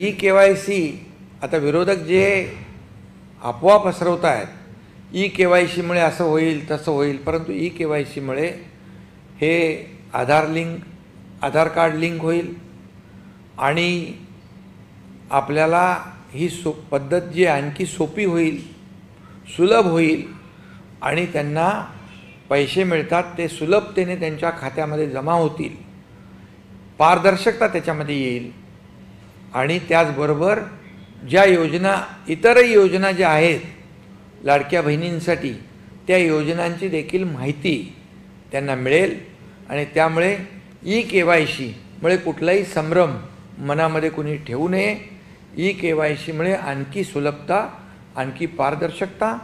ई-KYC आता विरोधक जे अफवा पसरवत आहेत, ई-KYCमुळे असं होईल तसं होईल, परंतु ई-KYCमुळे हे आधार कार्ड लिंक होईल आणि आपल्याला ही पद्धत जी आणखी सोपी होईल, सुलभ होईल आणि त्यांना पैसे मिळतात ते सुलभतेने त्यांच्या खात्यामध्ये जमा होतील, पारदर्शकता त्याच्यामध्ये येईल आणि त्याचबरोबर ज्या योजना इतरही योजना ज्या आहेत लाडक्या बहिणींसाठी त्या योजनांची देखील माहिती त्यांना मिळेल आणि त्यामुळे ई-KYCमुळे कुठलाही संभ्रम मनामध्ये कुणी ठेवू नये। ई-KYCमुळे आणखी सुलभता, आणखी पारदर्शकता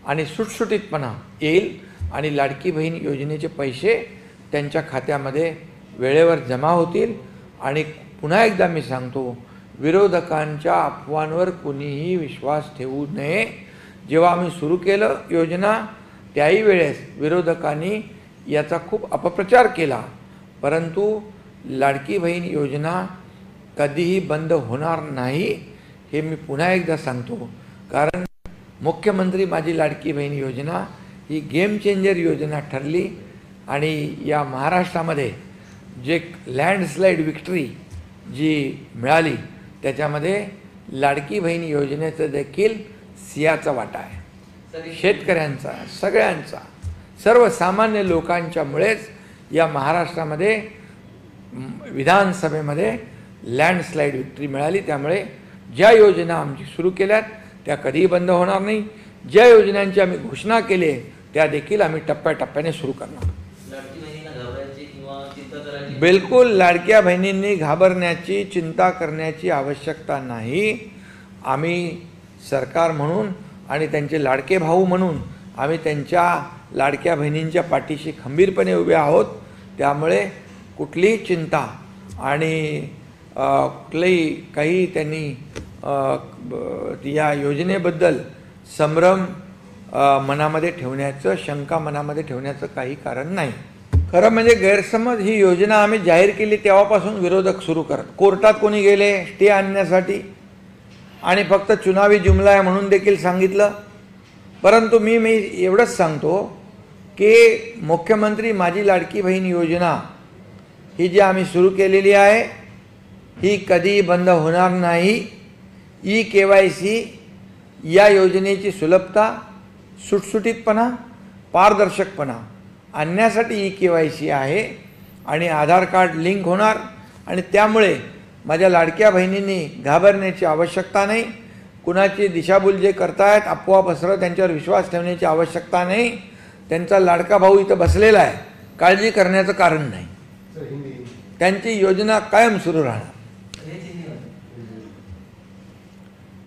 आणि सुटसुटीतपणा येईल आणि लाडकी बहीण योजनेचे पैसे त्यांच्या खात्यामध्ये वेळेवर जमा होतील। आणि पुन्हा एकदा मी सांगतो, विरोधकांच्या अफवांवर कुणीही विश्वास ठेवू नये। जेव्हा आम्ही सुरू केलं योजना त्याही वेळेस विरोधकांनी याचा खूप अपप्रचार केला, परंतु लाडकी बहीण योजना कधीही बंद होणार नाही हे मी पुन्हा एकदा सांगतो। कारण मुख्यमंत्री माझी लाडकी बहीण योजना ही गेम चेंजर योजना ठरली आणि या महाराष्ट्रामध्ये जे लँडस्लाईड विक्ट्री जी मिळाली त्याच्यामध्ये लाडकी बहीण योजनेचं देखील सिंहाचा वाटा आहे। शेतकऱ्यांचा, सगळ्यांचा, सर्वसामान्य लोकांच्यामुळेच या महाराष्ट्रामध्ये विधानसभेमध्ये लँडस्लाईड विक्ट्री मिळाली। त्यामुळे ज्या योजना आमची सुरू केल्यात त्या कधीही बंद होणार नाही। ज्या योजनांची आम्ही घोषणा केली त्या देखील आम्ही टप्प्याटप्प्याने सुरू करणार। बिलकुल लाडक्या बहिणींनी घाबरण्याची, चिंता करण्याची आवश्यकता नाही। आम्ही सरकार म्हणून आणि त्यांचे लाडके भाऊ म्हणून आम्ही त्यांच्या लाडक्या बहिणींच्या पाठीशी खंबीरपणे उभे आहोत। त्यामुळे कुठलीही चिंता आणि कुठलंही काही त्यांनी या योजनेबद्दल संभ्रम मनामध्ये ठेवण्याचं, शंका मनामध्ये ठेवण्याचं काही कारण नाही। खरं म्हणजे गैरसमज, ही योजना आम्ही जाहीर केली तेव्हापासून विरोधक सुरू करत, कोर्टात कोणी गेले स्टे आणण्यासाठी आणि फक्त चुनावी जुमला आहे म्हणून देखील सांगितलं। परंतु मी एवढंच सांगतो की मुख्यमंत्री माझी लाडकी बहीण योजना ही जी आम्ही सुरू केलेली आहे ही कधी बंद होणार नाही। ई-KYC या योजनेची सुलभता, सुटसुटीतपणा, पारदर्शकपणा आणण्यासाठी ई-KYC आहे आणि आधार कार्ड लिंक होणार आणि त्यामुळे माझ्या लाडक्या बहिणींनी घाबरण्याची आवश्यकता नाही। कुणाची दिशाभूल जे करतायत, अफवा पसरवत त्यांच्यावर विश्वास ठेवण्याची आवश्यकता नाही। त्यांचा लाडका भाऊ इथं बसलेला आहे, काळजी करण्याचं कारण नाही। त्यांची योजना कायम सुरू राहणार।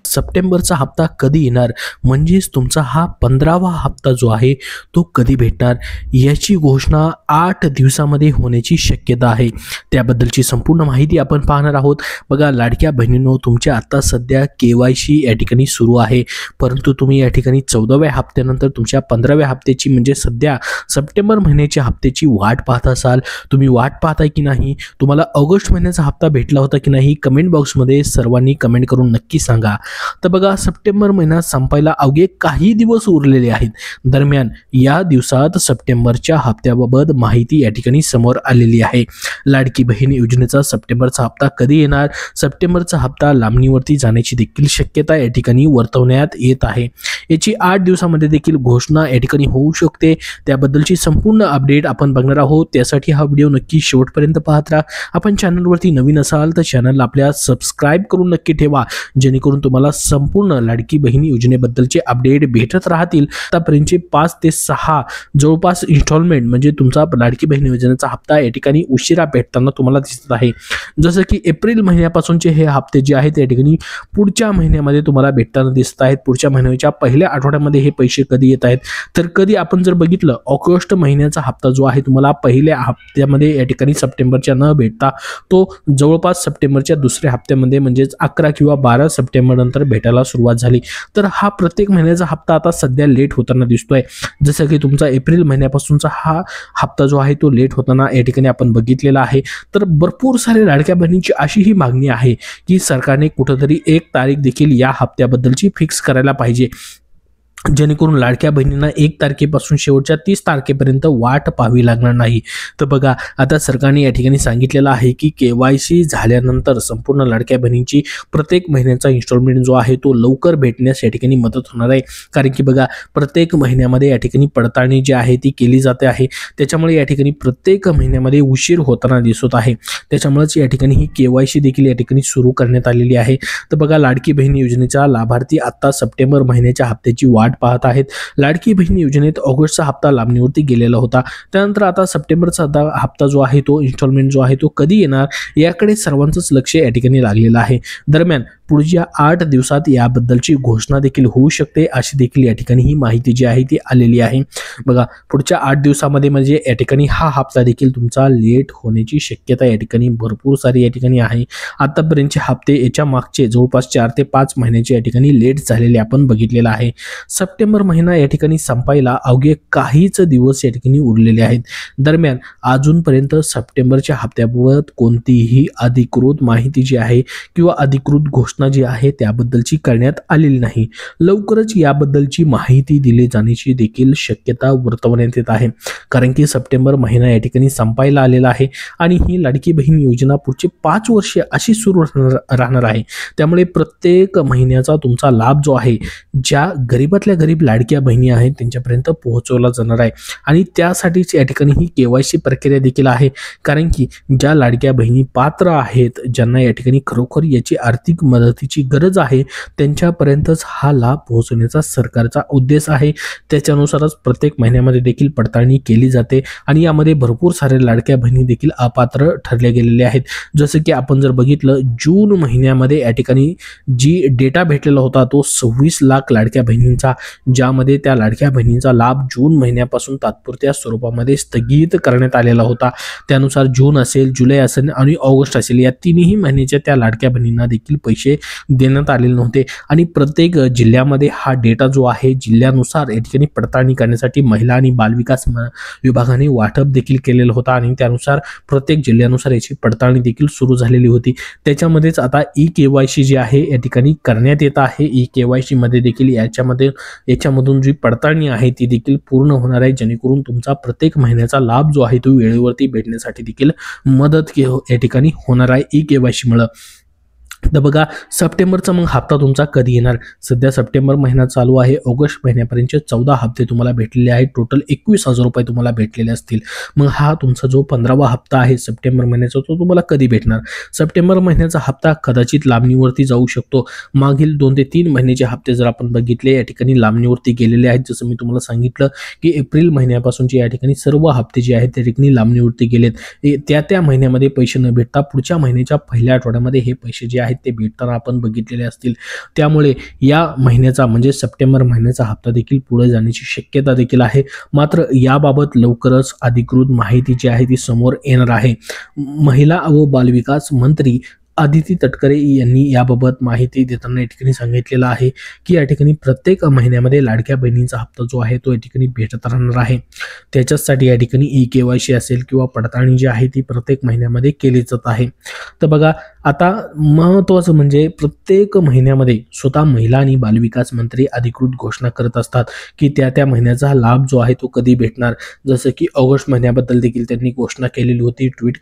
सप्टेंबरचा हप्ता कधी येणार, म्हणजेच तुमचा हा 15वा हप्ता जो आहे तो कधी भेटणार याची घोषणा 8 दिवसामध्ये होण्याची शक्यता आहे। त्याबद्दलची संपूर्ण माहिती आपण पाहणार आहोत। बघा लाडक्या बहिणींनो, तुमच्या आता सध्या KYC या ठिकाणी सुरू आहे, परंतु तुम्ही या ठिकाणी 14व्या हप्त्यानंतर तुमच्या 15व्या हप्त्याची म्हणजे सध्या सप्टेंबर महिन्याच्या हप्त्याची वाट पाहत असाल। तुम्ही वाट पाहताय की नाही? तुम्हाला ऑगस्ट महिन्याचा हप्ता भेटला होता की नाही? कमेंट बॉक्समध्ये सर्वांनी कमेंट करून नक्की सांगा। तर बघा सप्टेंबर महिना संपायला अवघे काही दिवस उरलेले आहेत। दरम्यान या दिवसात सप्टेंबरच्या हप्त्याबाबत माहिती या ठिकाणी समोर आलेली आहे। लाडकी बहीण योजनेचा सप्टेंबरचा हप्ता कधी येणार, सप्टेंबरचा हप्ता लांबणीवरती जाण्याची देखील शक्यता या ठिकाणी वर्तवण्यात येत आहे। याची 8 दिवसामध्ये देखील घोषणा या ठिकाणी होऊ शकते। त्याबद्दलची संपूर्ण अपडेट आपण बघणार आहोत। त्यासाठी हा व्हिडिओ नक्की शेवटपर्यंत पाहत राहा। आपण चॅनलवरती नवीन असाल तर चॅनलला आपल्या सबस्क्राइब करून नक्की ठेवा, जेणेकरून तुम्हाला संपूर्ण लाडकी बहीण योजनेबद्दलचे अपडेट भेटत राहतील। आतापर्यंतचे 5 ते 6 जवळपास इन्स्टॉलमेंट म्हणजे तुमचा लाडकी बहीण योजनेचा हप्ता या ठिकाणी उशिरा भेटताना तुम्हाला दिसत आहे। जसं की एप्रिल महिन्यापासूनचे हे हप्ते जे आहेत या ठिकाणी पुढच्या महिन्यामध्ये तुम्हाला भेटताना दिसत आहेत। पुढच्या महिन्याच्या पहिल्या आठवड्यामध्ये हे पैसे कधी येत आहेत, तर कधी आपण जर बघितलं ऑगस्ट महिन्याचा हप्ता जो आहे तुम्हाला पहिल्या हप्त्यामध्ये या ठिकाणी सप्टेंबरच्या न भेटता तो जवळपास सप्टेंबरच्या दुसऱ्या हप्त्यामध्ये म्हणजेच 11 किंवा 12 सप्टेंबर नंतर नंतर भेटायला सुरुवात झाली. तर हा प्रत्येक महिन्याचा हप्ता आता सध्या लेट होताना दिसतोय. जसं की तुमचा एप्रिल महिन्यापासूनचा हा हप्ता जो आहे तो लेट होताना या ठिकाणी आपण बघितलेला आहे. तर भरपूर सारे लाडक्या बहिणींची अशी ही मागणी आहे की सरकारने कुठंतरी एक तारीख देखील या हप्त्याबद्दलची फिक्स करायला पाहिजे, जेणेकरून लाडक्या बहिणींना 1 तारखेपासून शेवटच्या 30 तारखेपर्यंत वाट पाहावी लागणार नाही. तर बघा, आता सरकारने या ठिकाणी सांगितलेलं आहे की KYC झाल्यानंतर संपूर्ण लाडक्या बहिणींची प्रत्येक महिन्याचा इन्स्टॉलमेंट जो आहे तो लवकर भेटण्यास या ठिकाणी मदत होणार आहे. कारण की बघा, प्रत्येक महिन्यामध्ये या ठिकाणी पडताळणी जी आहे ती केली जाते आहे. त्याच्यामुळे या ठिकाणी प्रत्येक महिन्यामध्ये उशीर होताना दिसत आहे. त्याच्यामुळेच या ठिकाणी ही KYC देखील या ठिकाणी सुरू करण्यात आलेली आहे. तर बघा, लाडकी बहीण योजनेचा लाभार्थी आता सप्टेंबर महिन्याच्या हप्त्याची वाट पाहत आहेत. लाडकी बहीण योजनेत ऑगस्टचा हप्ता लांबणीवरती गेलेला होता. त्यानंतर आता सप्टेंबरचा हप्ता जो आहे तो इन्स्टॉलमेंट जो आहे तो कधी येणार याकडे सर्वांचंच लक्ष या ठिकाणी लागलेलं आहे. दरम्यान पुढच्या 8 दिवसात याबद्दलची घोषणा देखील होऊ शकते, अशी देखील या ठिकाणी ही माहिती जी आहे ती आलेली आहे. बघा, पुढच्या 8 दिवसामध्ये म्हणजे या ठिकाणी हा हप्ता देखील तुमचा लेट होण्याची शक्यता या ठिकाणी भरपूर सारी या ठिकाणी आहे. आतापर्यंतचे हप्ते याच्या मागचे जवळपास 4 ते 5 महिन्याचे या ठिकाणी लेट झालेले आपण बघितलेलं आहे. सप्टेंबर महिना या ठिकाणी संपायला अवघे काहीच दिवस या ठिकाणी उरलेले आहेत. दरम्यान अजूनपर्यंत सप्टेंबरच्या हप्त्याबाबत कोणतीही अधिकृत माहिती जी आहे किंवा अधिकृत घोषणा जी आहे त्याबद्दलची करण्यात आलेली नाही. लवकरच याबद्दलची माहिती दिली जाण्याची देखील शक्यता वर्तवण्यात येत आहे. कारण की सप्टेंबर महिना या ठिकाणी संपायला आलेला आहे आणि ही लाडकी बहीण योजना पुढचे 5 वर्षे अशी सुरू राहणार आहे. त्यामुळे प्रत्येक महिन्याचा तुमचा लाभ जो आहे ज्या गरीबातल्या गरीब लाडक्या बहिणी आहेत त्यांच्यापर्यंत पोहोचवला जाणार आहे. आणि त्यासाठीच या ठिकाणी ही KYC प्रक्रिया देखील आहे. कारण की ज्या लाडक्या बहिणी पात्र आहेत, ज्यांना या ठिकाणी खरोखर याची आर्थिक मदतीची गरज आहे, त्यांच्यापर्यंतच हा लाभ पोहोचवण्याचा सरकारचा उद्देश आहे. त्याच्यानुसारच प्रत्येक महिन्यामध्ये देखील पडताळणी केली जाते आणि यामध्ये भरपूर सारे लाडक्या बहिणी देखील अपात्र ठरले गेलेले आहेत. जसं की आपण जर बघितलं, जून महिन्यामध्ये या ठिकाणी जी डेटा भेटलेला होता तो 26 लाख लाडक्या बहिणींचा, ज्यामध्ये त्या लाडक्या बहिणींचा लाभ जून महिन्यापासून तात्पुरत्या स्वरूपामध्ये स्थगित करण्यात आलेला होता. त्यानुसार जून असेल, जुलै असेल आणि ऑगस्ट असेल या तिन्ही महिन्याच्या त्या लाडक्या बहिणींना देखील पैसे देण्यात आलेले नव्हते. आणि प्रत्येक जिल्ह्यामध्ये हा डेटा जो आहे जिल्ह्यानुसार या ठिकाणी पडताळणी करण्यासाठी महिला आणि बालविकास विभागाने वाटप देखील केलेलं होतं आणि त्यानुसार प्रत्येक जिल्ह्यानुसार याची पडताळणी देखील सुरू झालेली होती. त्याच्यामध्येच आता KYC जी आहे या ठिकाणी करण्यात येत आहे. KYC मध्ये देखील याच्यामधून जी पडताळणी आहे ती देखील पूर्ण होणार आहे, जेणेकरून तुमचा प्रत्येक महिन्याचा लाभ जो आहे तो वेळेवरती भेटण्यासाठी देखील मदत या ठिकाणी होणार आहे KYC मुळे. तर बघा, सप्टेंबरचा मग हप्ता तुमचा कधी येणार? सध्या सप्टेंबर महिना चालू आहे. ऑगस्ट महिन्यापर्यंतचे 14 हप्ते तुम्हाला भेटलेले आहेत. टोटल 21,000 रुपये तुम्हाला भेटलेले असतील. मग हा तुमचा जो 15वा हप्ता आहे सप्टेंबर महिन्याचा तो तुम्हाला कधी भेटणार? सप्टेंबर महिन्याचा हप्ता कदाचित लांबणीवरती जाऊ शकतो. मागील 2 ते 3 महिन्याचे हप्ते जर आपण बघितले या ठिकाणी लांबणीवरती गेलेले आहेत. जसं मी तुम्हाला सांगितलं की एप्रिल महिन्यापासूनचे या ठिकाणी सर्व हप्ते जे आहेत त्या ठिकाणी लांबणीवरती गेलेत. त्या महिन्यामध्ये पैसे न भेटता पुढच्या महिन्याच्या पहिल्या आठवड्यामध्ये हे पैसे जे आहेत ते भेटताना आपण बघितलेले असतील. त्यामुळे या महिन्याचा म्हणजे सप्टेंबर महिन्याचा हप्ता देखील पुढे जाण्याची शक्यता देखील आहे. मात्र याबाबत लवकरच अधिकृत माहिती जी आहे ती समोर येणार आहे. महिला व बालविकास मंत्री आदिती तटकरे यांनी याबाबत माहिती देताना या ठिकाणी सांगितलेलं आहे की या ठिकाणी प्रत्येक महिन्यामध्ये लाडक्या बहिणींचा हप्ता जो आहे तो या ठिकाणी भेटत राहणार आहे. त्याच्यासाठी या ठिकाणी KYC असेल किंवा पडताळणी जी आहे ती प्रत्येक महिन्यामध्ये केली जात आहे. तर बघा, आता महत्त्वाचं म्हणजे प्रत्येक महिन्यामध्ये स्वतः महिला आणि बालविकास मंत्री अधिकृत घोषणा करत असतात की त्या महिन्याचा लाभ जो आहे तो कधी भेटणार. जसं की ऑगस्ट महिन्याबद्दल देखील त्यांनी घोषणा केलेली होती. ट्विट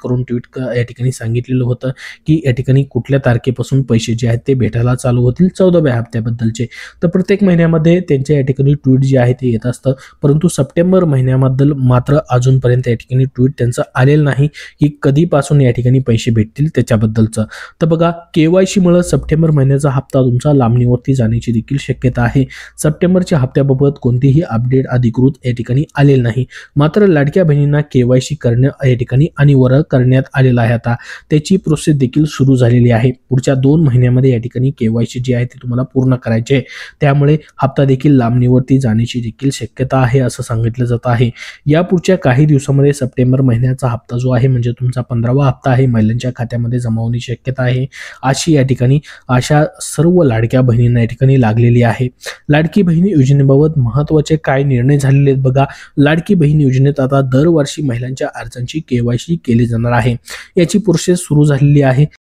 या ठिकाणी सांगितलेलं होतं की या ठिकाणी कुठल्या तारखेपासून पैसे जे आहेत ते भेटायला चालू होतील 14व्या हप्त्याबद्दलचे. तर प्रत्येक महिन्यामध्ये त्यांच्या या ठिकाणी ट्विट जे आहे ते येत असतं. परंतु सप्टेंबर महिन्याबद्दल मात्र अजूनपर्यंत या ठिकाणी ट्विट त्यांचं आलेलं नाही की कधीपासून या ठिकाणी पैसे भेटतील त्याच्याबद्दलचं. तर बघा, KYC मुळे सप्टेंबर महिन्याचा हप्ता तुमचा लांबणीवरती जाण्याची देखील शक्यता आहे. सप्टेंबरच्या हप्त्याबाबत कोणतीही अपडेट अधिकृत या ठिकाणी आलेली नाही. मात्र लाडक्या बहिणींना KYC करणं या ठिकाणी अनिवार्य करण्यात आलेलं आहे. आता त्याची प्रोसेस देखील सुरू झालेली आहे. पुढच्या 2 महिन्यामध्ये या ठिकाणी KYC जी आहे ती तुम्हाला पूर्ण करायची आहे. त्यामुळे हप्ता देखील लांबणीवरती जाण्याची देखील शक्यता आहे असं सांगितलं जात आहे. या पुढच्या काही दिवसामध्ये सप्टेंबर महिन्याचा हप्ता जो आहे म्हणजे तुमचा 15वा हप्ता आहे महिलांच्या खात्यामध्ये जमा होण्याची शक्यता आहे अशी या ठिकाणी अशा सर्व लाडक्या बहिणींना या ठिकाणी लागलेली आहे. लाडकी बहीण योजनेबाबत महत्त्वाचे काय निर्णय झालेले आहेत बघा. लाडकी बहीण योजनेत आता दरवर्षी महिलांच्या अर्जांची KYC केली जाणार आहे. याची प्रोसेस सुरू झालेली आहे.